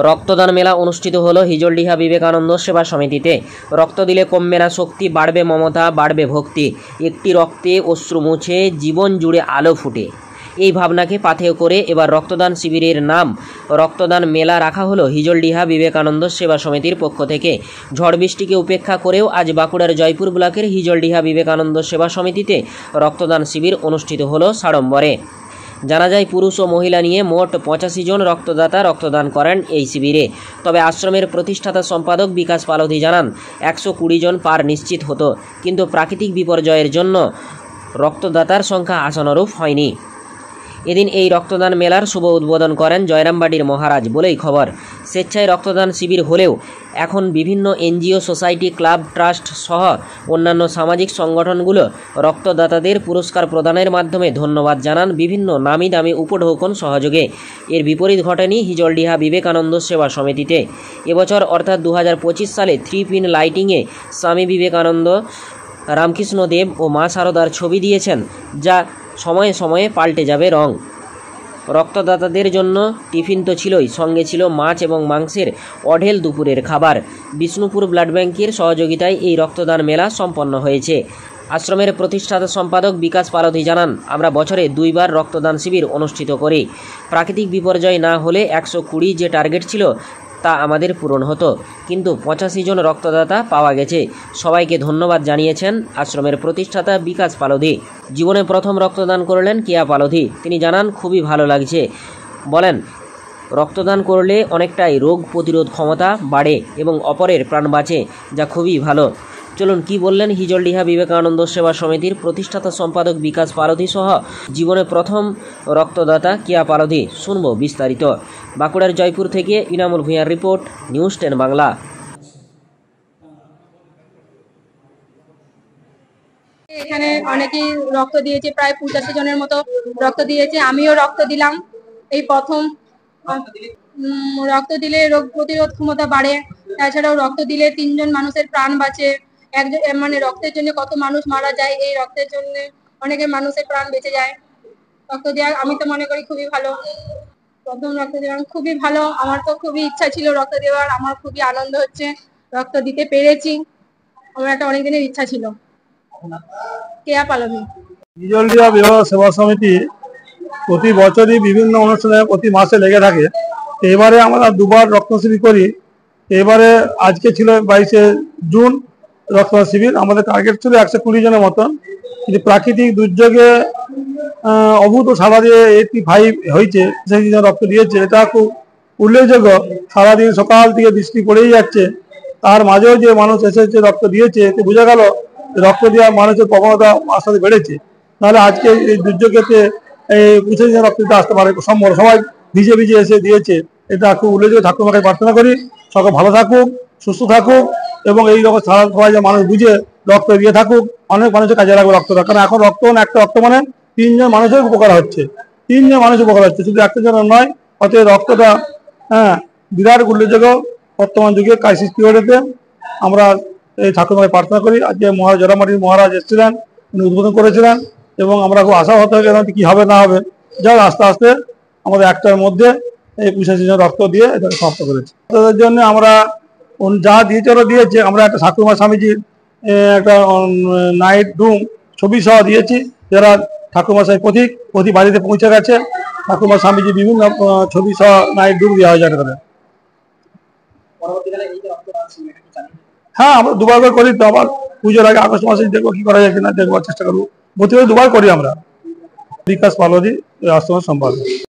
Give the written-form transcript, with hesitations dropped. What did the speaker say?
রক্তদান মেলা অনুষ্ঠিত হলো হিজলডিহা বিবেকানন্দ সেবা সমিতিতে। রক্ত দিলে কমবে না শক্তি, বাড়বে মমতা, বাড়বে ভক্তি। একটি রক্তে অশ্রু মুছে জীবন জুড়ে আলো ফুটে, এই ভাবনাকে পাথেয় করে এবার রক্তদান শিবিরের নাম রক্তদান মেলা রাখা হলো হিজলডিহা বিবেকানন্দ সেবা সমিতির পক্ষ থেকে। ঝড় বৃষ্টিকে উপেক্ষা করেও আজ বাঁকুড়ার জয়পুর ব্লকের হিজলডিহা বিবেকানন্দ সেবা সমিতিতে রক্তদান শিবির অনুষ্ঠিত হলো সাড়ম্বরে। জানা যায়, পুরুষ ও মহিলা নিয়ে মোট 85 জন রক্তদাতা রক্তদান করেন এই শিবিরে। তবে আশ্রমের প্রতিষ্ঠাতা সম্পাদক বিকাশ পালধি জানান, 120 জন পার নিশ্চিত হতো, কিন্তু প্রাকৃতিক বিপর্যয়ের জন্য রক্তদাতার সংখ্যা আশানুরূপ হয়নি। এদিন এই রক্তদান মেলার শুভ উদ্বোধন করেন জয়রামবাটির মহারাজ বলেই খবর। স্বেচ্ছায় রক্তদান শিবির হলেও এখন বিভিন্ন এনজিও, সোসাইটি, ক্লাব, ট্রাস্ট সহ অন্যান্য সামাজিক সংগঠনগুলো রক্তদাতাদের পুরস্কার প্রদানের মাধ্যমে ধন্যবাদ জানান বিভিন্ন নামি দামি উপঢৌকন সহযোগে। এর বিপরীত ঘটেনি হিজলডিহা বিবেকানন্দ সেবা সমিতিতে। এবছর অর্থাৎ 2025 সালে 3 পিন লাইটিংয়ে স্বামী বিবেকানন্দ, রামকৃষ্ণ দেব ও মা শারদার ছবি দিয়েছেন, যা সময়ে সময়ে পাল্টে যাবে রং। রক্তদাতাদের জন্য টিফিন তো ছিলই, সঙ্গে ছিল মাছ এবং মাংসের অঢেল দুপুরের খাবার। বিষ্ণুপুর ব্লাড ব্যাংকের সহযোগিতায় এই রক্তদান মেলা সম্পন্ন হয়েছে। আশ্রমের প্রতিষ্ঠাতা সম্পাদক বিকাশ পালধি জানান, আমরা বছরে 2 বার রক্তদান শিবির অনুষ্ঠিত করি। প্রাকৃতিক বিপর্যয় না হলে 120 যে টার্গেট ছিল তা আমাদের পূরণ হতো, কিন্তু 85 জন রক্তদাতা পাওয়া গেছে। সবাইকে ধন্যবাদ জানিয়েছেন আশ্রমের প্রতিষ্ঠাতা বিকাশ পালধি। জীবনে প্রথম রক্তদান করলেন কেয়া পালধি। তিনি জানান, খুবই ভালো লাগছে। বলেন, রক্তদান করলে অনেকটাই রোগ প্রতিরোধ ক্ষমতা বাড়ে এবং অপরের প্রাণ বাঁচে, যা খুবই ভালো। চলুন কি বললেন হিজলডিহা বিবেকানন্দ সেবা সমিতির প্রতিষ্ঠাতা সম্পাদক বিকাশ পালধি সহ জীবনে প্রথম রক্তদাতা কেয়া পালধি, শুনবো বিস্তারিত। বাঁকুড়ার জয়পুর থেকে ইনামুল ভূঁইয়ার রিপোর্ট, নিউজ 10 বাংলা। এখানে অনেকেই রক্ত দিয়েছে, প্রায় 85 জনের মতো রক্ত দিয়েছে। আমিও রক্ত দিলাম। এই প্রথম রক্ত দিলে রোগ প্রতিরোধ ক্ষমতা বাড়ে। তাছাড়াও রক্ত দিলে 3 জন মানুষের প্রাণ বাঁচে। একজন মানে রক্তের জন্য কত মানুষ মারা যায়, এই রক্তের জন্য অনেকের মানুষের প্রাণ বেঁচে যায়। রক্ত দেওয়া আমি তো মনে করি খুবই ভালো। প্রথম রক্ত দেওয়া খুবই ভালো। আমার তো খুবই ইচ্ছা ছিল রক্ত দেওয়ার। আমার খুবই আনন্দ হচ্ছে রক্ত দিতে পেরেছি। আমার একটা অনেক দিনের ইচ্ছা ছিল। কেয়া পালধি। হিজলডিহা বিবাহ সেবা সমিতি প্রতি বছরই বিভিন্ন অনুষ্ঠানে প্রতি মাসে লেগে থাকে। এবারে আমরা 2 বার রক্ত শিবির করি। এবারে আজকে ছিল 22শে জুন রক্তদান শিবির। আমাদের টার্গেট ছিল 120 জনের মতন, কিন্তু প্রাকৃতিক দুর্যোগে অভূত সাড়া দিয়ে 85 হয়েছে, সেই জন্য রক্ত দিয়েছে। এটা খুব উল্লেখযোগ্য। সারাদিন সকাল থেকে বৃষ্টি পড়েই যাচ্ছে, তার মাঝেও যে মানুষ এসেছে রক্ত দিয়েছে, এতে বোঝা গেল রক্ত দেওয়া মানুষের প্রবণতা আস্তে আস্তে বেড়েছে। নাহলে আজকে এই দুর্যোগেতে 25 জন রক্ত দিতে আসতে পারে সম্ভব, সবাই ভিজে ভিজে এসে দিয়েছে। এটা খুব উল্লেখযোগ্য। ঠাকুরমাকে প্রার্থনা করি সকল ভালো থাকুক, সুস্থ থাকুক এবং এই রকম সারা সবাই যে মানুষ বুঝে রক্ত দিয়ে থাকুক। অনেক মানুষের কাজে লাগবে রক্তটা, কারণ এখন রক্ত একটা রক্ত মানে 3 জন মানুষের উপকার হচ্ছে। 3 জন মানুষের উপকার হচ্ছে, শুধু একটা জন নয়। অতএব রক্তটা বিরাট উল্লেখযোগ্য বর্তমান যুগে ক্রাইসিস পিরিয়ডেতে। আমরা এই ঠাকুরমাকে প্রার্থনা করি। আজকে জয়রামবাটির মহারাজ এসেছিলেন, উনি উদ্বোধন করেছিলেন এবং আমরা খুব আশা হতে হবে কি হবে না হবে। যাই আস্তে আস্তে আমাদের একটার মধ্যে এই 85 জন রক্ত দিয়ে এটাকে সমাপ্ত করেছি। তাদের জন্য আমরা যা দিয়েছে ওরা দিয়েছে। আমরা একটা ঠাকুরমা স্বামীজির একটা নাইট রুম ছবি সহ দিয়েছি, যারা ঠাকুরমশাই প্রতি বাড়িতে পৌঁছে গেছে। ঠাকুরমা স্বামীজি বিভিন্ন ছবি সহ নাইট রুম দেওয়া হয় যাকে। হ্যাঁ, আমরা 2 বার করে করি। তো আবার পুজোর আগে আগস্ট মাসে দেখবো কি করা যায় কিনা, দেখবার চেষ্টা করবো। প্রতিবার 2 বার করি আমরা। বিকাশ পালধি, আশ্রমের সম্পাদক।